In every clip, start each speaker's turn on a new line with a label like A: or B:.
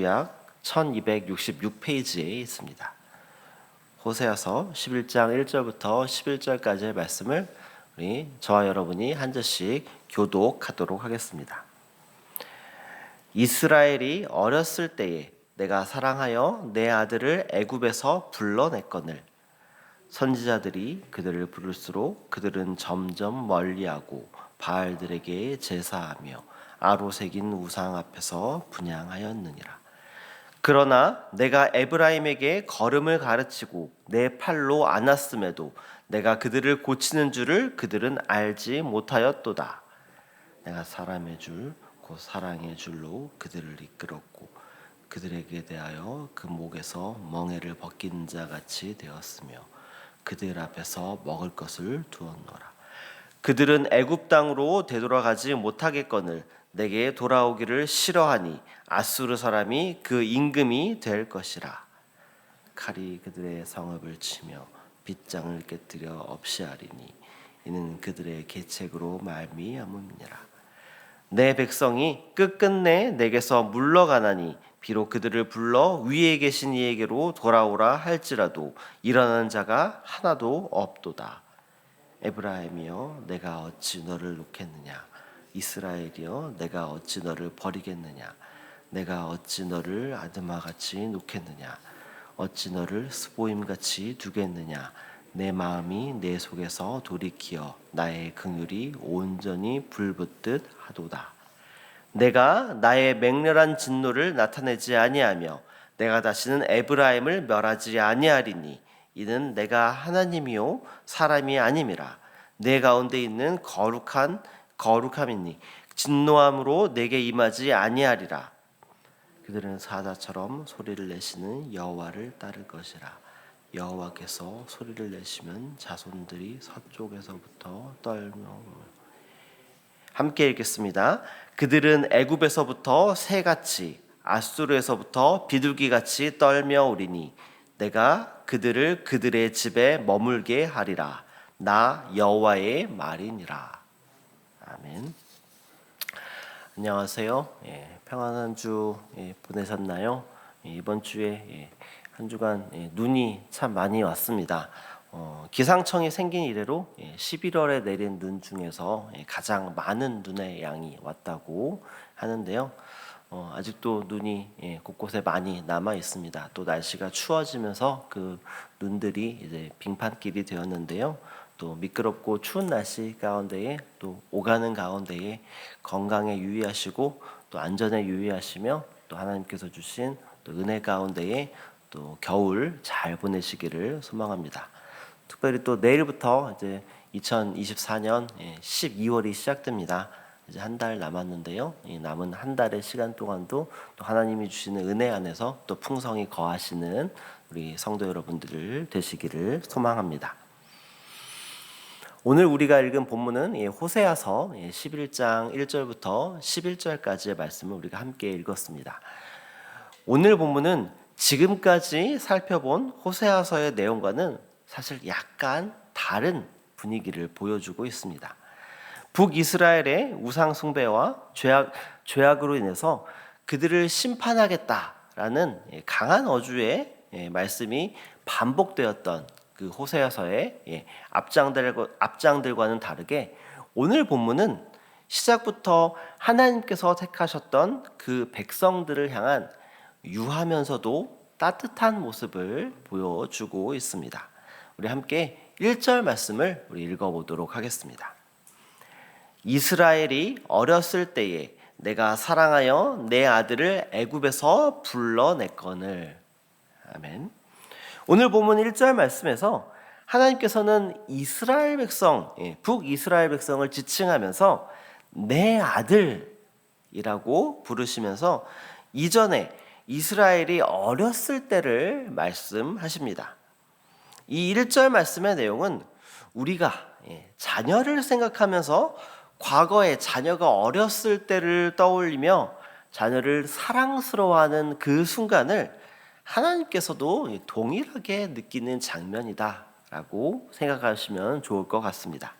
A: 구약 1266페이지에 있습니다. 호세아서 11장 1절부터 11절까지의 말씀을 우리 저와 여러분이 한 절씩 교독하도록 하겠습니다. 이스라엘이 어렸을 때에 내가 사랑하여 내 아들을 애굽에서 불러냈거늘 선지자들이 그들을 부를수록 그들은 점점 멀리하고 바알들에게 제사하며 아로새긴 우상 앞에서 분향하였느니라. 그러나 내가 에브라임에게 걸음을 가르치고 내 팔로 안았음에도 내가 그들을 고치는 줄을 그들은 알지 못하였도다. 내가 사람의 줄 곧 사랑의 줄로 그들을 이끌었고 그들에게 대하여 그 목에서 멍에를 벗긴 자 같이 되었으며 그들 앞에서 먹을 것을 두었노라. 그들은 애굽 땅으로 되돌아가지 못하겠거늘 내게 돌아오기를 싫어하니 아수르 사람이 그 임금이 될 것이라. 칼이 그들의 성읍을 치며 빗장을 깨뜨려 없이 하리니 이는 그들의 계책으로 말미암음이니라. 내 백성이 끝끝내 내게서 물러가나니 비록 그들을 불러 위에 계신 이에게로 돌아오라 할지라도 일어나는 자가 하나도 없도다. 에브라임이여 내가 어찌 너를 놓겠느냐. 이스라엘이여 내가 어찌 너를 버리겠느냐. 내가 어찌 너를 아드마같이 놓겠느냐. 어찌 너를 스보임같이 두겠느냐. 내 마음이 내 속에서 돌이키어 나의 긍휼이 온전히 불붙듯 하도다. 내가 나의 맹렬한 진노를 나타내지 아니하며 내가 다시는 에브라임을 멸하지 아니하리니 이는 내가 하나님이요 사람이 아님이라. 내 가운데 있는 거룩함이니 진노함으로 내게 임하지 아니하리라. 그들은 사자처럼 소리를 내시는 여호와를 따를 것이라. 여호와께서 소리를 내시면 자손들이 서쪽에서부터 떨며. 함께 읽겠습니다. 그들은 애굽에서부터 새같이 아수르에서부터 비둘기같이 떨며 오리니 내가 그들을 그들의 집에 머물게 하리라. 나 여호와의 말이니라. 아멘. 안녕하세요. 평안한 주 보내셨나요? 이번 주에 한 주간 눈이 참 많이 왔습니다. 기상청이 생긴 이래로 11월에 내린 눈 중에서 가장 많은 눈의 양이 왔다고 하는데요. 아직도 눈이 곳곳에 많이 남아 있습니다. 또 날씨가 추워지면서 그 눈들이 이제 빙판길이 되었는데요. 또 미끄럽고 추운 날씨 가운데에 또 오가는 가운데에 건강에 유의하시고 또 안전에 유의하시며 또 하나님께서 주신 또 은혜 가운데에 또 겨울 잘 보내시기를 소망합니다. 특별히 또 내일부터 이제 2024년 12월이 시작됩니다. 이제 한 달 남았는데요. 이 남은 한 달의 시간 동안도 또 하나님이 주시는 은혜 안에서 또 풍성히 거하시는 우리 성도 여러분들 되시기를 소망합니다. 오늘 우리가 읽은 본문은 호세아서 11장 1절부터 11절까지의 말씀을 우리가 함께 읽었습니다. 오늘 본문은 지금까지 살펴본 호세아서의 내용과는 사실 약간 다른 분위기를 보여주고 있습니다. 북이스라엘의 우상 숭배와 죄악으로 인해서 그들을 심판하겠다라는 강한 어조의 말씀이 반복되었던 그 호세아서의 앞장들과는 다르게 오늘 본문은 시작부터 하나님께서 택하셨던 그 백성들을 향한 유하면서도 따뜻한 모습을 보여주고 있습니다. 우리 함께 1절 말씀을 우리 읽어보도록 하겠습니다. 이스라엘이 어렸을 때에 내가 사랑하여 내 아들을 애굽에서 불러냈거늘. 아멘. 오늘 본문 1절 말씀에서 하나님께서는 이스라엘 백성, 북이스라엘 백성을 지칭하면서 내 아들이라고 부르시면서 이전에 이스라엘이 어렸을 때를 말씀하십니다. 이 1절 말씀의 내용은 우리가 자녀를 생각하면서 과거에 자녀가 어렸을 때를 떠올리며 자녀를 사랑스러워하는 그 순간을 하나님께서도 동일하게 느끼는 장면이다라고 생각하시면 좋을 것 같습니다.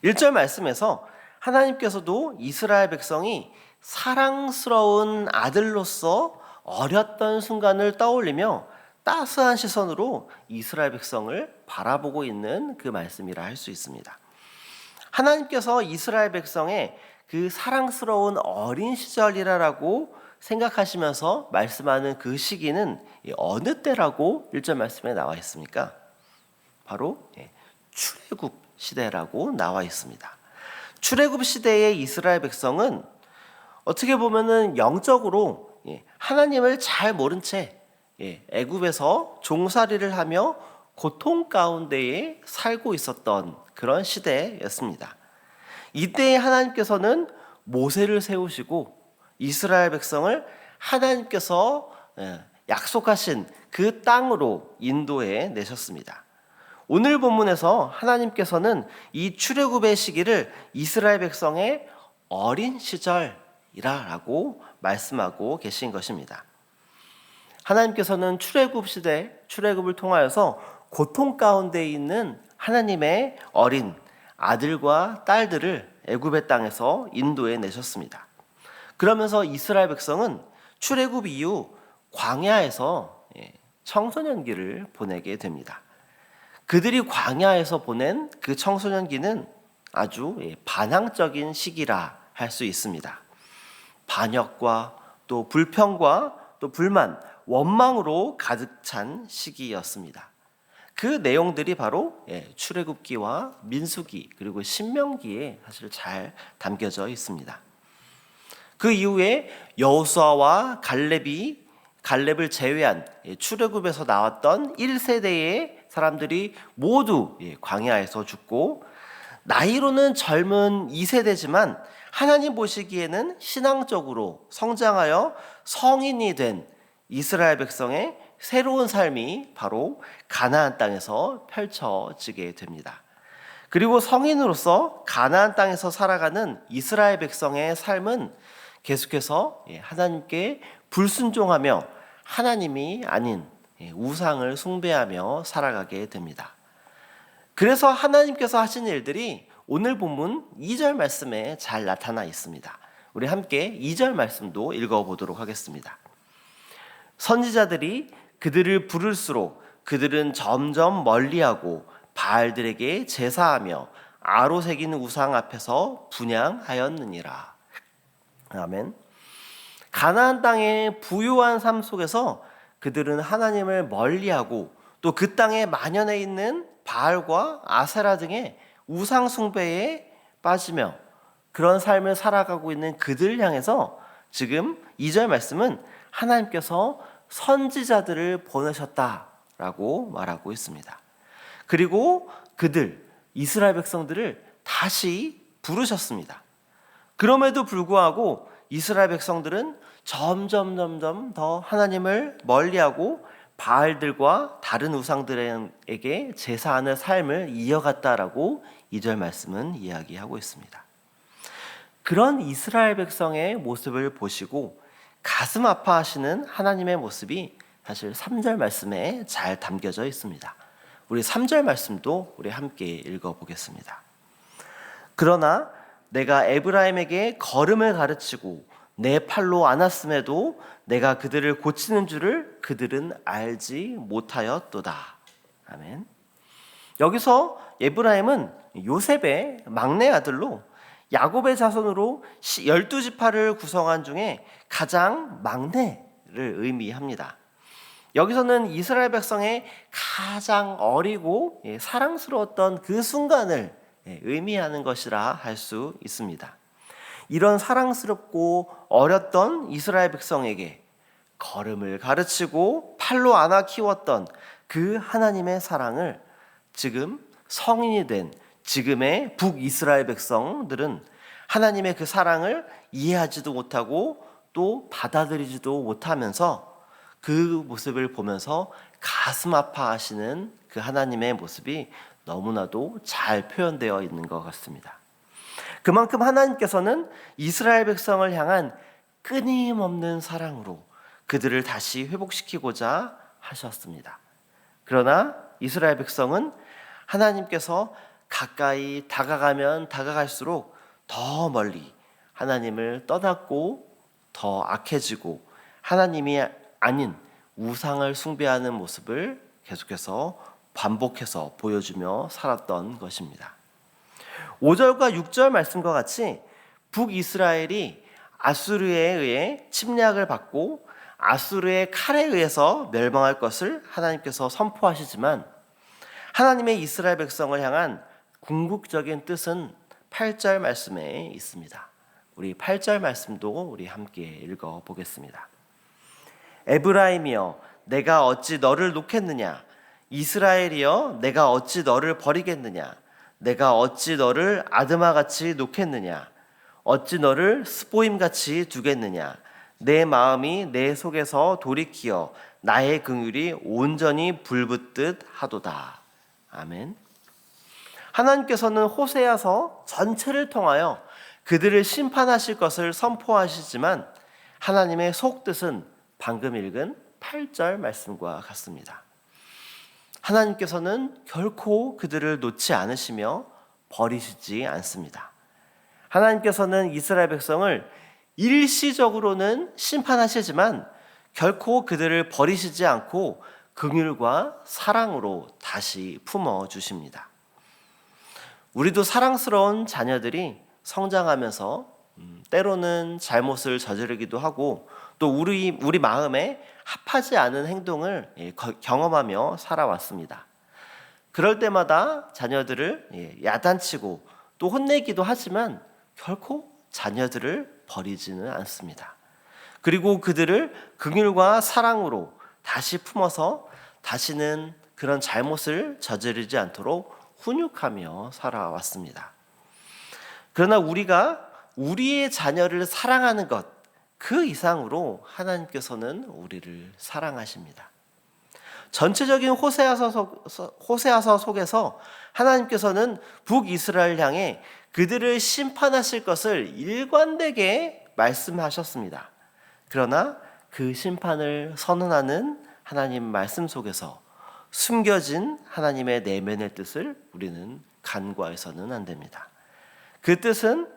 A: 1절 말씀에서 하나님께서도 이스라엘 백성이 사랑스러운 아들로서 어렸던 순간을 떠올리며 따스한 시선으로 이스라엘 백성을 바라보고 있는 그 말씀이라 할 수 있습니다. 하나님께서 이스라엘 백성의 그 사랑스러운 어린 시절이라고 생각하시면서 말씀하는 그 시기는 어느 때라고 1절 말씀에 나와 있습니까? 바로 출애굽 시대라고 나와 있습니다. 출애굽 시대의 이스라엘 백성은 어떻게 보면은 영적으로 하나님을 잘 모른 채 애굽에서 종살이를 하며 고통 가운데에 살고 있었던 그런 시대였습니다. 이때 하나님께서는 모세를 세우시고 이스라엘 백성을 하나님께서 약속하신 그 땅으로 인도해 내셨습니다. 오늘 본문에서 하나님께서는 이 출애굽의 시기를 이스라엘 백성의 어린 시절이라고 말씀하고 계신 것입니다. 하나님께서는 출애굽 시대, 출애굽을 통하여서 고통 가운데 있는 하나님의 어린 아들과 딸들을 애굽의 땅에서 인도해 내셨습니다. 그러면서 이스라엘 백성은 출애굽 이후 광야에서 청소년기를 보내게 됩니다. 그들이 광야에서 보낸 그 청소년기는 아주 반항적인 시기라 할 수 있습니다. 반역과 또 불평과 또 불만, 원망으로 가득 찬 시기였습니다. 그 내용들이 바로 출애굽기와 민수기 그리고 신명기에 사실 잘 담겨져 있습니다. 그 이후에 여호수아와 갈렙을 제외한 출애굽에서 나왔던 1세대의 사람들이 모두 광야에서 죽고, 나이로는 젊은 2세대지만 하나님 보시기에는 신앙적으로 성장하여 성인이 된 이스라엘 백성의 새로운 삶이 바로 가나안 땅에서 펼쳐지게 됩니다. 그리고 성인으로서 가나안 땅에서 살아가는 이스라엘 백성의 삶은 계속해서 하나님께 불순종하며 하나님이 아닌 우상을 숭배하며 살아가게 됩니다. 그래서 하나님께서 하신 일들이 오늘 본문 2절 말씀에 잘 나타나 있습니다. 우리 함께 2절 말씀도 읽어보도록 하겠습니다. 선지자들이 그들을 부를수록 그들은 점점 멀리하고 바알들에게 제사하며 아로 새긴 우상 앞에서 분향하였느니라. 아멘. 가나안 땅의 부유한 삶 속에서 그들은 하나님을 멀리하고 또 그 땅에 만연해 있는 바알과 아세라 등의 우상 숭배에 빠지며 그런 삶을 살아가고 있는 그들을 향해서 지금 2절 말씀은 하나님께서 선지자들을 보내셨다라고 말하고 있습니다. 그리고 그들, 이스라엘 백성들을 다시 부르셨습니다. 그럼에도 불구하고 이스라엘 백성들은 점점 더 하나님을 멀리하고 바알들과 다른 우상들에게 제사하는 삶을 이어갔다라고 2절 말씀은 이야기하고 있습니다. 그런 이스라엘 백성의 모습을 보시고 가슴 아파하시는 하나님의 모습이 사실 3절 말씀에 잘 담겨져 있습니다. 우리 3절 말씀도 우리 함께 읽어보겠습니다. 그러나 내가 에브라임에게 걸음을 가르치고 내 팔로 안았음에도 내가 그들을 고치는 줄을 그들은 알지 못하였도다. 아멘. 여기서 에브라임은 요셉의 막내 아들로 야곱의 자손으로 12지파를 구성한 중에 가장 막내를 의미합니다. 여기서는 이스라엘 백성의 가장 어리고 사랑스러웠던 그 순간을 의미하는 것이라 할 수 있습니다. 이런 사랑스럽고 어렸던 이스라엘 백성에게 걸음을 가르치고 팔로 안아 키웠던 그 하나님의 사랑을 지금 성인이 된 지금의 북이스라엘 백성들은 하나님의 그 사랑을 이해하지도 못하고 또 받아들이지도 못하면서 그 모습을 보면서 가슴 아파하시는 그 하나님의 모습이 너무나도 잘 표현되어 있는 것 같습니다. 그만큼 하나님께서는 이스라엘 백성을 향한 끊임없는 사랑으로 그들을 다시 회복시키고자 하셨습니다. 그러나 이스라엘 백성은 하나님께서 가까이 다가가면 다가갈수록 더 멀리 하나님을 떠났고 더 악해지고 하나님이 아닌 우상을 숭배하는 모습을 계속해서 반복해서 보여주며 살았던 것입니다. 5절과 6절 말씀과 같이 북이스라엘이 아수르에 의해 침략을 받고 아수르의 칼에 의해서 멸망할 것을 하나님께서 선포하시지만 하나님의 이스라엘 백성을 향한 궁극적인 뜻은 8절 말씀에 있습니다. 우리 8절 말씀도 우리 함께 읽어 보겠습니다. 에브라임이여 내가 어찌 너를 놓겠느냐, 이스라엘이여 내가 어찌 너를 버리겠느냐, 내가 어찌 너를 아드마같이 놓겠느냐, 어찌 너를 스보임같이 두겠느냐, 내 마음이 내 속에서 돌이키어 나의 긍휼이 온전히 불붙듯 하도다. 아멘. 하나님께서는 호세아서 전체를 통하여 그들을 심판하실 것을 선포하시지만 하나님의 속뜻은 방금 읽은 8절 말씀과 같습니다. 하나님께서는 결코 그들을 놓지 않으시며 버리시지 않습니다. 하나님께서는 이스라엘 백성을 일시적으로는 심판하시지만 결코 그들을 버리시지 않고 긍휼과 사랑으로 다시 품어주십니다. 우리도 사랑스러운 자녀들이 성장하면서 때로는 잘못을 저지르기도 하고 또 우리 마음에 합하지 않은 행동을 경험하며 살아왔습니다. 그럴 때마다 자녀들을 야단치고 또 혼내기도 하지만 결코 자녀들을 버리지는 않습니다. 그리고 그들을 긍휼과 사랑으로 다시 품어서 다시는 그런 잘못을 저지르지 않도록 훈육하며 살아왔습니다. 그러나 우리가 우리의 자녀를 사랑하는 것, 그 이상으로 하나님께서는 우리를 사랑하십니다. 전체적인 호세아서 속에서 하나님께서는 북이스라엘 향해 그들을 심판하실 것을 일관되게 말씀하셨습니다. 그러나 그 심판을 선언하는 하나님 말씀 속에서 숨겨진 하나님의 내면의 뜻을 우리는 간과해서는 안 됩니다. 그 뜻은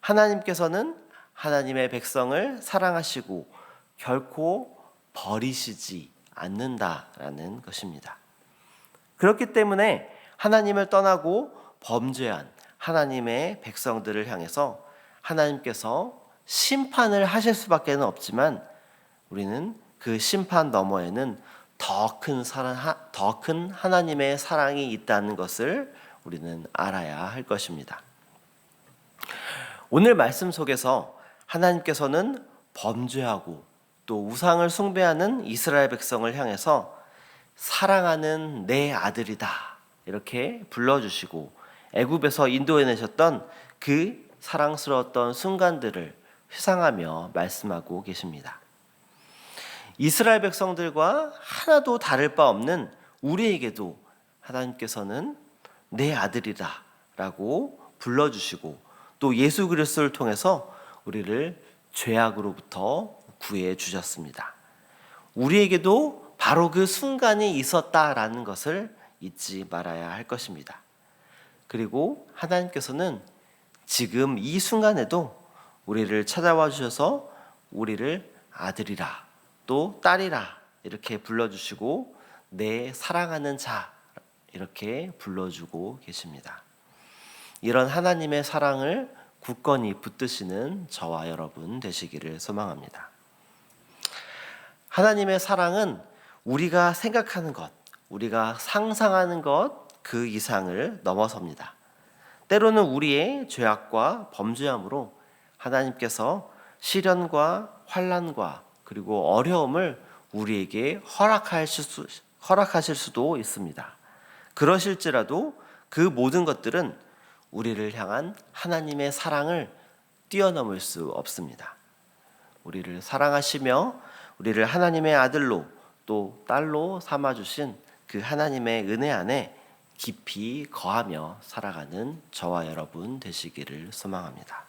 A: 하나님께서는 하나님의 백성을 사랑하시고 결코 버리시지 않는다라는 것입니다. 그렇기 때문에 하나님을 떠나고 범죄한 하나님의 백성들을 향해서 하나님께서 심판을 하실 수밖에 없지만 우리는 그 심판 너머에는 더 큰 하나님의 사랑이 있다는 것을 우리는 알아야 할 것입니다. 오늘 말씀 속에서 하나님께서는 범죄하고 또 우상을 숭배하는 이스라엘 백성을 향해서 사랑하는 내 아들이다 이렇게 불러주시고 애굽에서 인도해내셨던 그 사랑스러웠던 순간들을 회상하며 말씀하고 계십니다. 이스라엘 백성들과 하나도 다를 바 없는 우리에게도 하나님께서는 내 아들이다 라고 불러주시고 또 예수 그리스도를 통해서 우리를 죄악으로부터 구해 주셨습니다. 우리에게도 바로 그 순간이 있었다라는 것을 잊지 말아야 할 것입니다. 그리고 하나님께서는 지금 이 순간에도 우리를 찾아와 주셔서 우리를 아들이라 또 딸이라 이렇게 불러주시고 내 사랑하는 자 이렇게 불러주고 계십니다. 이런 하나님의 사랑을 굳건히 붙드시는 저와 여러분 되시기를 소망합니다. 하나님의 사랑은 우리가 생각하는 것, 우리가 상상하는 것 그 이상을 넘어섭니다. 때로는 우리의 죄악과 범죄함으로 하나님께서 시련과 환난과 그리고 어려움을 우리에게 허락하실 수도 있습니다. 그러실지라도 그 모든 것들은 우리를 향한 하나님의 사랑을 뛰어넘을 수 없습니다. 우리를 사랑하시며 우리를 하나님의 아들로 또 딸로 삼아주신 그 하나님의 은혜 안에 깊이 거하며 살아가는 저와 여러분 되시기를 소망합니다.